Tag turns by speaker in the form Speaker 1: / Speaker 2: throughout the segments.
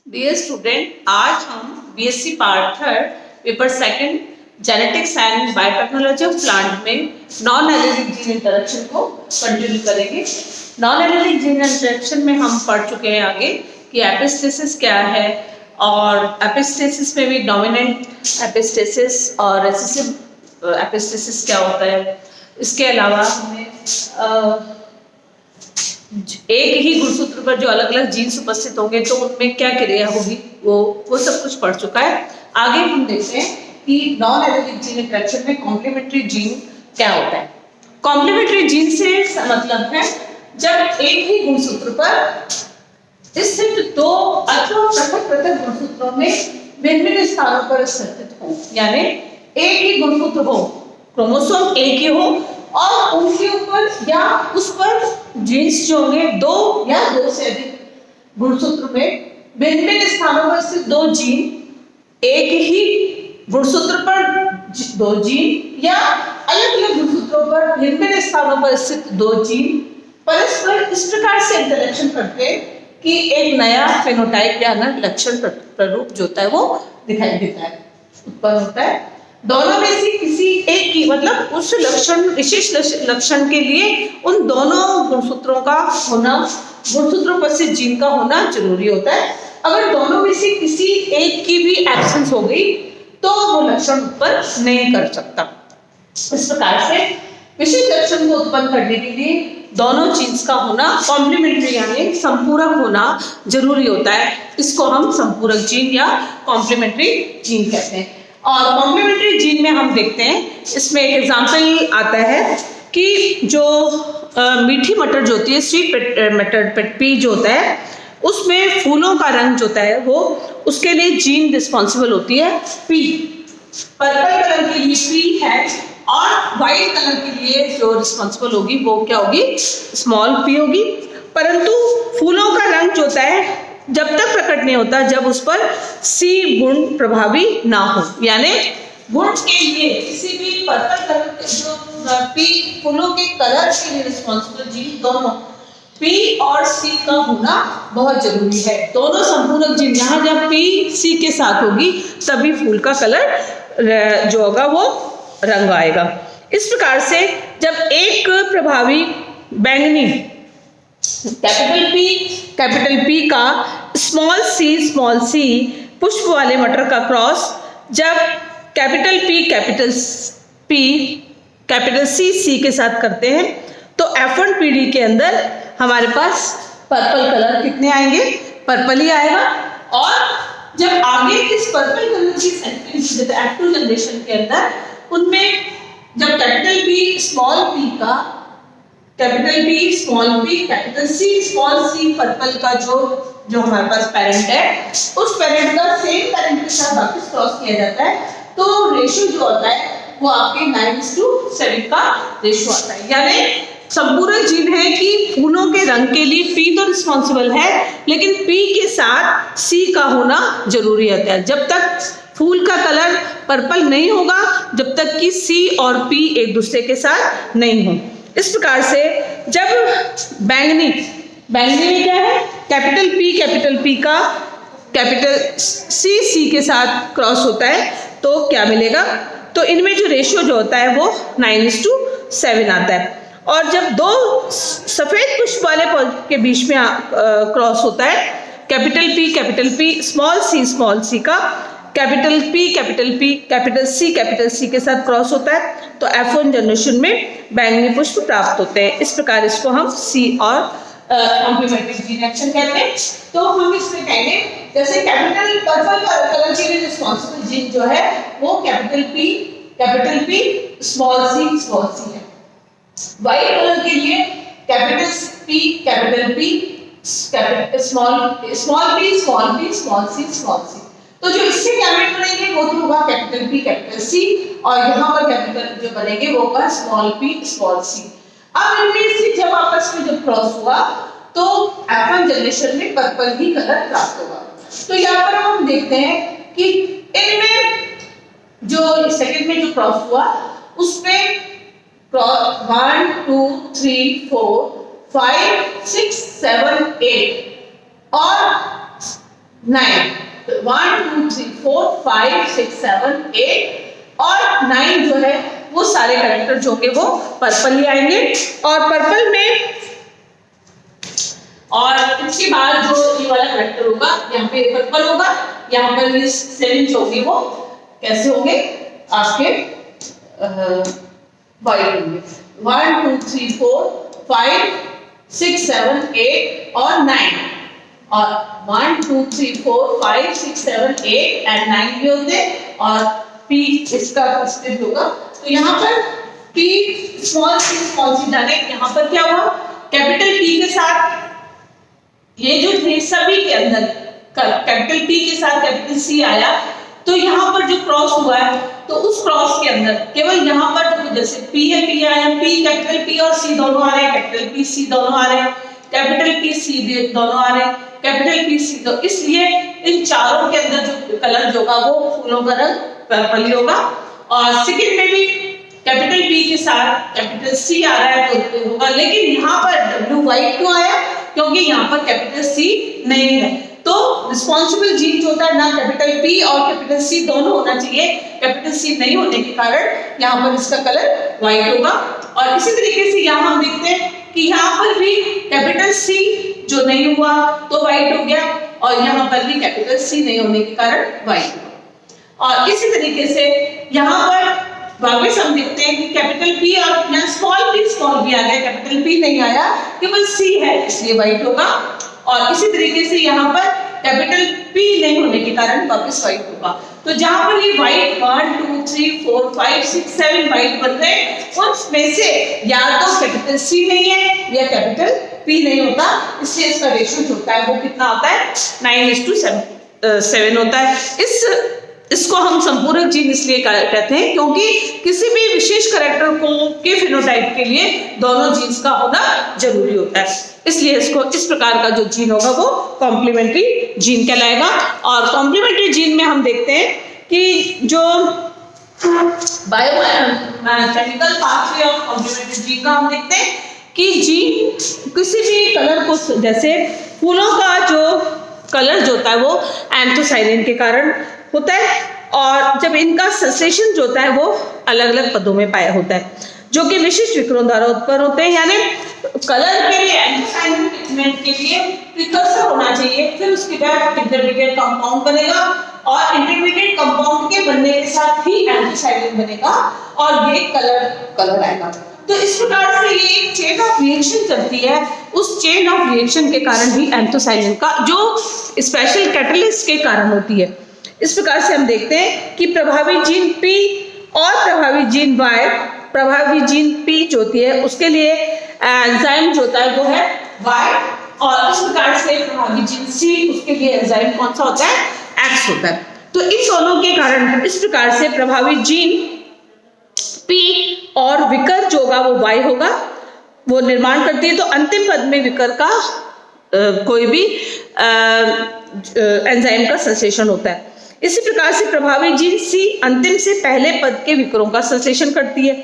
Speaker 1: Dear student, आज हम BSc part third paper second genetics and biotechnology of plant में non allergic gene interaction को continue करेंगे। Non allergic gene interaction में हम पढ़ चुके हैं आगे कि एपिस्टेसिस क्या है, और एपिस्टेसिस में भी डोमिनेंट एपिस्टेसिस और रिसेसिव एपिस्टेसिस क्या होता है। इसके अलावा हमें एक ही गुणसूत्र पर जो अलग अलग जीन्स उपस्थित होंगे तो उनमें क्या क्रिया होगी वो सब कुछ पढ़ चुका है। आगे हम देखते हैं कि नॉन एलर्जिक जीन इंटरेक्शन में कॉम्प्लीमेंट्री जीन क्या होता है। कॉम्प्लीमेंट्री जीन से मतलब है जब एक ही गुणसूत्र पर स्थित दो अथवा पृथक गुणसूत्रों में भिन्न स्थानों पर स्थित हो, यानी एक ही गुणसूत्र हो, क्रोमोसोम एक ही हो और उनके ऊपर या उस पर जीन्स जो होंगे दो या दो से अधिक गुणसूत्र में भिन्न स्थानों पर स्थित दो जीन, एक ही गुणसूत्र पर दो जीन या अलग अलग गुणसूत्रों पर भिन्न स्थानों पर स्थित दो जीन परस्पर इस प्रकार से इंटरेक्शन करते हैं कि एक नया फेनोटाइप या नया लक्षण प्ररूप जो होता है वो दिखाई देता है, उत्पन्न होता है। दोनों में से किसी एक की मतलब उस लक्षण विशेष लक्षण के लिए उन दोनों गुणसूत्रों का होना, गुणसूत्रों पर से जीन का होना जरूरी होता है। अगर दोनों में से किसी एक की भी एब्सेंस हो गई तो वो लक्षण उत्पन्न नहीं कर सकता। इस प्रकार से विशेष लक्षण को उत्पन्न करने के लिए दोनों जीन्स का होना कॉम्प्लीमेंट्री यानी संपूरक होना जरूरी होता है। इसको हम संपूरक जीन या कॉम्प्लीमेंट्री जीन कहते हैं। और कॉम्प्लीमेंट्री जीन में हम देखते हैं, इसमें एक एग्जांपल आता है कि जो मीठी मटर जो होती है, स्वीट मटर पी जो होता है, उसमें फूलों का रंग जो होता है वो उसके लिए जीन रिस्पॉन्सिबल होती है पी। पर्पल कलर के लिए पी है और व्हाइट कलर के लिए जो रिस्पॉन्सिबल होगी वो क्या होगी, स्मॉल पी होगी। परंतु फूलों का रंग जो होता है जब तक प्रकट नहीं होता जब उस पर सी गुण प्रभावी ना हो, यानी गुण के लिए किसी भी पर्पल कलर के जो पी फूलों के कलर के लिए रिस्पॉन्सिबल जीन दोनों पी और सी का होना बहुत जरूरी है। दोनों संपूरक जीन यहाँ जब पी सी के साथ होगी तभी फूल का कलर जो होगा वो रंग आएगा। इस प्रकार से जब एक प्रभावी बैंगनी कैपिटल पी का स्मॉल सी पुष्प वाले मटर का क्रॉस जब कैपिटल सी के साथ करते हैं तो F1 पीढ़ी के अंदर हमारे पास पर्पल कलर कितने आएंगे, पर्पल ही आएगा। और जब आगे इस पर्पल कलर की F2 जनरेशन के अंदर उनमें जब कैपिटल पी स्मॉल पी का capital P small P capital C purple का जो हमारे पास पेरेंट है उस पेरेंट का सेम पेरेंट के साथ वापस क्रॉस किया जाता है तो रेशियो जो होता है वो आपके 9:7 का रेशियो आता है। यानी संपूरक जीन है कि फूलों के रंग के लिए पी तो रिस्पॉन्सिबल है लेकिन पी के साथ सी का होना जरूरी होता है। जब तक फूल का कलर पर्पल नहीं होगा जब तक कि सी और पी एक दूसरे के साथ नहीं हो। इस प्रकार से जब बैंगनी में क्या है, कैपिटल पी का कैपिटल सी के साथ क्रॉस होता है तो क्या मिलेगा, तो इनमें जो रेशियो जो होता है वो 9:7 आता है। और जब दो सफेद पुष्प वाले के बीच में क्रॉस होता है कैपिटल पी स्मॉल सी का कैपिटल सी के साथ क्रॉस होता है तो F1 जनरेशन में बैंगनी पुष्प प्राप्त होते हैं। इस प्रकार इसको हम सी और कॉम्प्लीमेंट्री जीन एक्शन कहते हैं। तो हम इसमें कहेंगे जैसे कैपिटल पर्पल कलर के लिए रिस्पॉन्सिबल जीन जो है वो कैपिटल पी स्मॉल सी है। व्हाइट कलर के लिए कैपिटल पी स्मॉल सी। तो जो इससे कैपिटल बनेंगे वो तो होगा कैपिटल सी और यहाँ पर कैपिटल जो बनेंगे वो होगा स्मॉल सी। अब इनमें से जब आपस में जब क्रॉस हुआ तो F1 जनरेशन में पर्पल ही कलर प्राप्त होगा। तो यहाँ पर हम देखते हैं कि इनमें जो सेकंड में जो क्रॉस हुआ उसमें 1 2 3 4 5 6 7 8 और 9, 1 2 3 4 5 6 7 8 और 9 जो है वो सारे कैरेक्टर जो होंगे वो पर्पल ही आएंगे। और पर्पल में और इसके बाद जो ये वाला कैरेक्टर होगा यहाँ पे पर्पल होगा, यहाँ पर ये 7 जो होंगे वो कैसे होंगे आपके वाइट होंगे। 1 2 3 4 5 6 7 8 और 9 और 1 2 3 4 5 6 7 8 एंड 9 भी होते और P इसका स्प्लिट होगा। तो यहाँ पर P स्मॉल सी जाने, यहाँ पर क्या हुआ कैपिटल P के साथ ये जो थे सभी के अंदर कैपिटल P के साथ कैपिटल C आया, तो यहाँ पर जो क्रॉस हुआ है तो उस क्रॉस के अंदर केवल यहाँ पर जैसे P है P आया, P कैपिटल P और C दोनों आ रहे हैं, कैपिटल P C दोनों आ रहे हैं, कैपिटल P C दोनों आ रहे हैं, कैपिटल P C तो इसलिए इन चारों के अंदर जो कलर जो होगा वो फूलों का रंग पर्पल ही होगा। और सेकंड में भी कैपिटल P के साथ कैपिटल C आ रहा है तो होगा, लेकिन यहाँ पर W व्हाइट क्यों आया, क्योंकि यहाँ पर कैपिटल C नहीं है। तो रिस्पॉन्सिबल जीन जो होता है ना कैपिटल P और कैपिटल C दोनों होना चाहिए, कैपिटल C नहीं होने के कारण यहाँ पर इसका कलर व्हाइट होगा। और इसी तरीके से यहाँ हम देखते हैं कि यहाँ पर भी कैपिटल C जो नहीं हुआ तो व्हाइट हो गया और यहाँ पर भी कैपिटल C नहीं होने के कारण व्हाइट हुआ। और इसी तरीके से यहाँ पर वापस हम देखते हैं कि कैपिटल P और यहाँ स्मॉल भी आ गया, कैपिटल P नहीं आया, केवल C है इसलिए व्हाइट होगा। और इसी तरीके से यहाँ पर कैपिटल P नहीं होने के कारण वापस व्हाइट होगा। तो जहां पर ये व्हाइट 1 2 3 4 5 6 7 व्हाइट बन रहे हैं उसमें से या तो कैपिटल C नहीं है या कैपिटल P नहीं होता, इसलिए इसका रेशियो जो होता है वो कितना होता है 9:7 होता है। इसको हम संपूरक जीन इसलिए कहते हैं क्योंकि किसी भी विशेष कैरेक्टर को के फिनोटाइप के लिए दोनों जीन्स का होना जरूरी होता है, इसलिए इसको इस प्रकार का जो जीन होगा वो कॉम्प्लीमेंट्री जीन कहलाएगा। और कॉम्प्लीमेंट्री जीन में हम देखते हैं कि जो biochemical pathway of complementary gene का हम देखते हैं कि जीन किसी भी कलर को, जैसे फूलों का जो कलर जो होता है वो एंथोसाइनिन के कारण होता है और जब इनका संश्लेषण जो होता है वो अलग अलग पदों में पाया होता है जो कि विशिष्ट विकरों द्वारा उत्पन्न होते हैं। यानी कलर के लिए एंथोसाइनिन पिगमेंट के लिए प्रिकर्सर होना चाहिए, फिर उसके बाद इंटरमीडिएट कंपाउंड बनेगा और इंटरमीडिएट कंपाउंड के बनने के साथ ही एंथोसाइनिन बनेगा और ये कलर आएगा। तो इस प्रकार से ये एक चेन ऑफ रिएक्शन चलती है, उस चेन ऑफ रिएक्शन के कारण ही एंथोसाइनिन का जो स्पेशल कैटलिस्ट के कारण होती है। इस प्रकार से हम देखते हैं कि प्रभावी जीन P और प्रभावी जीन Y, प्रभावी जीन P जो होती है उसके लिए एंजाइम जो होता है वो है Y और इस प्रकार से प्रभावी जीन C उसके लिए एंजाइम कौन सा होता है X होता है। तो इन दोनों के कारण इस प्रकार से प्रभावी जीन P और विकर जो होगा वो Y होगा, वो निर्माण करती है। तो अंतिम पद में विकर का कोई भी एंजाइम का संश्लेषण होता है। इसी प्रकार से प्रभावी जीन C अंतिम से पहले पद के विकरों का संश्लेषण करती है।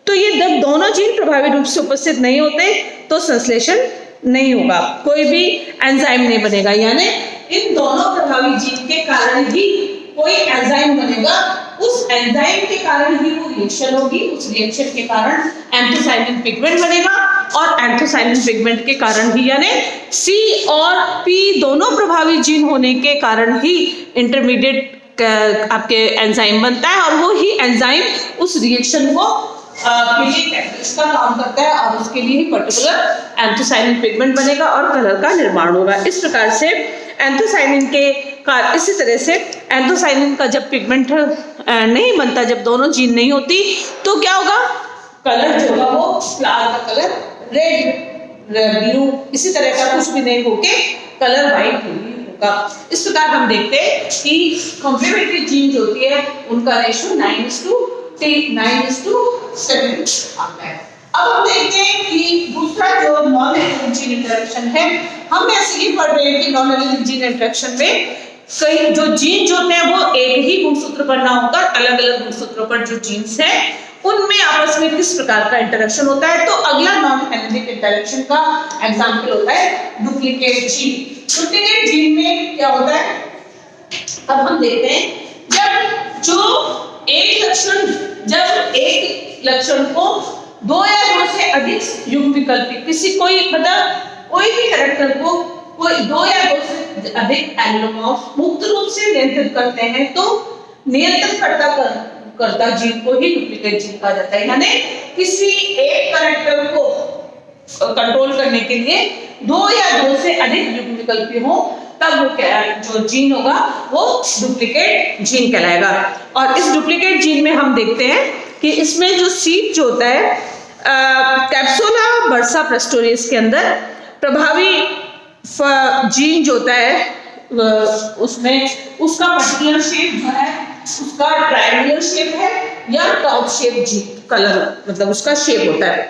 Speaker 1: तो ये जब दोनों जीन प्रभावी रूप से उपस्थित नहीं होते तो संश्लेषण नहीं होगा, कोई भी एंजाइम नहीं बनेगा। यानी इन दोनों प्रभावी जीन के कारण ही कोई एंजाइम बनेगा, उस एंजाइम के कारण ही वो रिएक्शन होगी, उस रिएक्शन के कारण एंथोसाइनिन पिगमेंट बनेगा और एंथोसाइनिन पिगमेंट के कारण ही यानी C और P दोनों प्रभावी जीन होने के कारण ही इंटरमीडिएट आपके एंजाइम बनता है और वो ही एंजाइम उस रिएक्शन को के लिए कैटलिस्ट का काम करता है और उसके लिए ही पर्टिकुलर एंथोसाइनिन पिगमेंट बनेगा और कलर का निर्माण होगा। इस प्रकार से एंथोसाइनिन के इसी तरह से एंथोसाइनिन का जब पिगमेंट नहीं बनता, जब दोनों जीन नहीं होती तो क्या होगा, कलर जो होगा वो फ्लावर का कलर रेड ब्लू इसी तरह का कुछ भी नहीं होके कलर व्हाइट होगा। इस प्रकार हम देखते हैं कि कॉम्प्लीमेंट्री जीन जो होती है उनका रेशियो 9:7 आता है। अब हम देखते हैं कि दूसरा जो नॉन एलिलिक जीन इंटरेक्शन है, हम ऐसे ही पढ़ रहे हैं कि नॉन एलिलिक जीन इंटरेक्शन में कई जो जीन जो है वो एक ही गुणसूत्र पर ना होकर अलग अलग गुणसूत्रों पर जो जीन्स हैं उनमें आपस में किस प्रकार का इंटरेक्शन होता है। तो अगला नॉन एलिलिक इंटरेक्शन का एग्जांपल होता है डुप्लीकेट जीन। डुप्लीकेट जीन में क्या होता है, अब हम देखते हैं जब एक लक्षण को दो या दो से अधिक युग्म विकल्पी किसी कोई भी कैरेक्टर को कोई दो या दो से अधिक एलिनोमॉर्फ मुक्त रूप से नियंत्रित करते हैं तो नियंत्रण करता जीन को ही डुप्लीकेट जीन कहा जाता है। यानी किसी एक कैरेक्टर को कंट्रोल करने के लिए दो या दो से अधिक युग्म विकल्पी हो तब वो जो जीन होगा वो डुप्लीकेट जीन कहलाएगा। और इस डुप्लीकेट जीन में हम देखते हैं कि इसमें जो सीट जो होता है कैप्सुला बर्सा प्रेस्टोरियस के अंदर प्रभावी जीन जो होता है उसमें उसका पर्टिकुलर शेप जो है उसका ट्रायंगुलर शेप है या टॉप शेप जीन कलर मतलब उसका शेप होता है।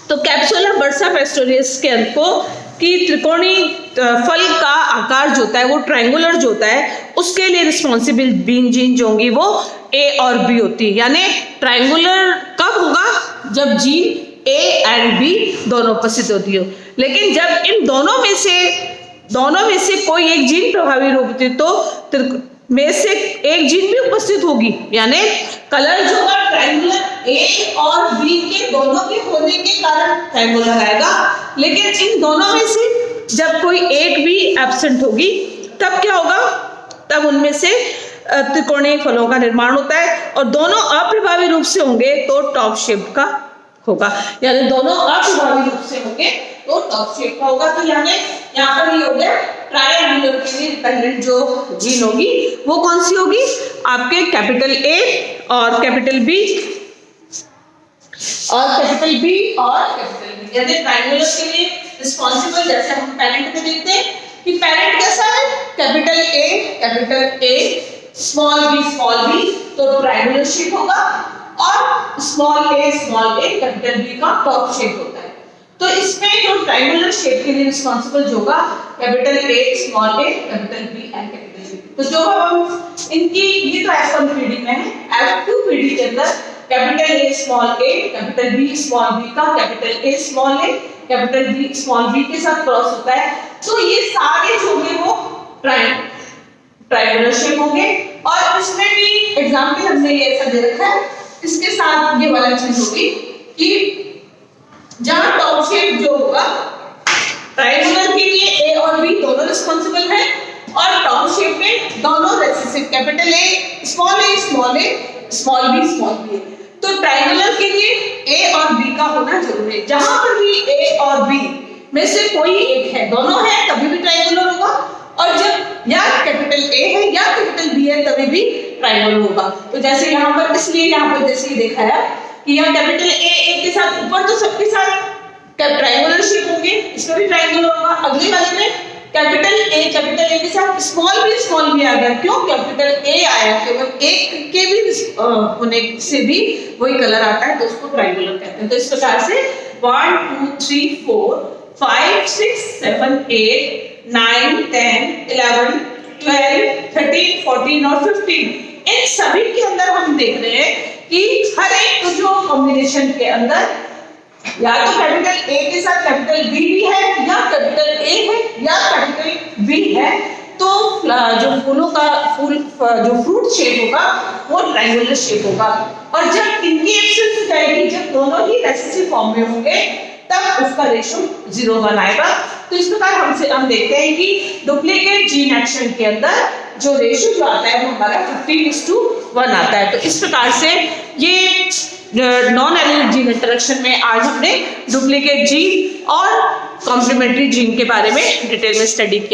Speaker 1: तो कैप्सुला बर्सा प्रेस्टोरियस के अंको की त्रिकोणीय फल का आकार जो होता है वो ट्रायंगुलर जो होता है उसके लिए रिस्पॉन्सिबल बीन जीन जो होंगी वो ए और बी होती है। यानी ट्रायंगुलर कब होगा जब जीन ए एंड बी दोनों उपस्थित होती हो, लेकिन जब इन दोनों में से कोई एक जीन प्रभावी रूप से तो में से एक जीन भी उपस्थित होगी। यानी कलर जो होगा ट्रायंगुलर ए और बी के दोनों के होने के कारण ट्रायंगुलर आएगा, लेकिन इन दोनों में से जब कोई एक भी एब्सेंट होगी तब क्या होगा, तब उनमें से त्रिकोणीय फलों का निर्माण होता है और दोनों अप्रभावी रूप से होंगे तो टॉप शेप का होगा। यानी दोनों अप्रभावी रूप से होंगे तो टॉप शेप का होगा। तो यानी यहाँ पर ये हो गया ट्रायंगुलर के लिए डिपेंडेंट जो जीन होगी वो कौन सी होगी, आपके कैपिटल ए और कैपिटल बी और कैपिटल बी और कैपिटल बी। यानी ट्रायंगुलर के लिए रिस्पॉन्सिबल जैसे हम पेरेंट में देखते हैं कि पेरेंट कैसा है कैपिटल ए स्मॉल बी तो ट्रायंगुलर शेप होगा और स्मॉल ए कैपिटल बी का टॉप शेप होता है। तो इसमें जो ट्रायंगुलर शेप के लिए रिस्पॉन्सिबल जो होगा capital A small A capital B and capital B. तो जो हम इनकी ये तो F1 पीडी में है, F2 पीडी के अंदर capital A small A capital B small B का capital A small A capital B small B के साथ क्रॉस होता है। तो ये सारे जो होंगे वो ट्रायंगुलर शेप होंगे। और इसमें भी एग्जाम्पल हमने ये ऐसा दे रखा है, इसके साथ ये वाला चीज होगी कि जहां टॉप शेप जो होगा ट्रायंगुलर के लिए ए और बी दोनों रिस्पॉन्सिबल है और टॉप शेप में दोनों recessive capital A small B. तो ट्रायंगुलर के लिए ए और बी का होना जरूरी है। जहां पर भी ए और बी में से कोई एक है, दोनों है तभी भी ट्रायंगुलर होगा, और जब या कैपिटल ए है या कैपिटल बी है तभी भी ट्रायंगुलर होगा। तो जैसे यहाँ पर इसलिए यहाँ पर जैसे देखा है कि यहाँ कैपिटल ए के साथ ऊपर तो सबके साथ ट्रायंगुलर शेप होंगे, इसमें भी ट्रायंगुलर होगा। अगले वाले में कैपिटल ए के साथ स्मॉल बी आ गया, क्यों कैपिटल ए आया, केवल एक के भी होने से भी वही कलर आता है तो उसको ट्रायंगुलर कहते हैं। तो इस प्रकार से 1 2 3 4 5 6 7 8 9 10 11 12 13 14 और 15 इन सभी के अंदर हम देख रहे हैं कि हर एक जो कॉम्बिनेशन के अंदर या तो कैपिटल ए के साथ कैपिटल बी भी है या कैपिटल ए है या कैपिटल बी है, तो जो फूलों का जो फ्रूट शेप होगा वो ट्रायंगुलर शेप होगा। और जब इनकी एब्सेंस हो जाएगी, जब दोनों ही रेसिसिव फॉर्म में होंगे तब उसका रेशियो 0:1 आएगा। तो इस प्रकार हम देखते हैं कि डुप्लीकेट जीन एक्शन के अंदर जो रेशियो जो आता है वो हमारा 15:1 आता है। तो इस प्रकार से ये नॉन एलिलिक जीन इंटरेक्शन में आज हमने डुप्लीकेट जीन और कॉम्प्लीमेंट्री जीन के बारे में डिटेल में स्टडी किया।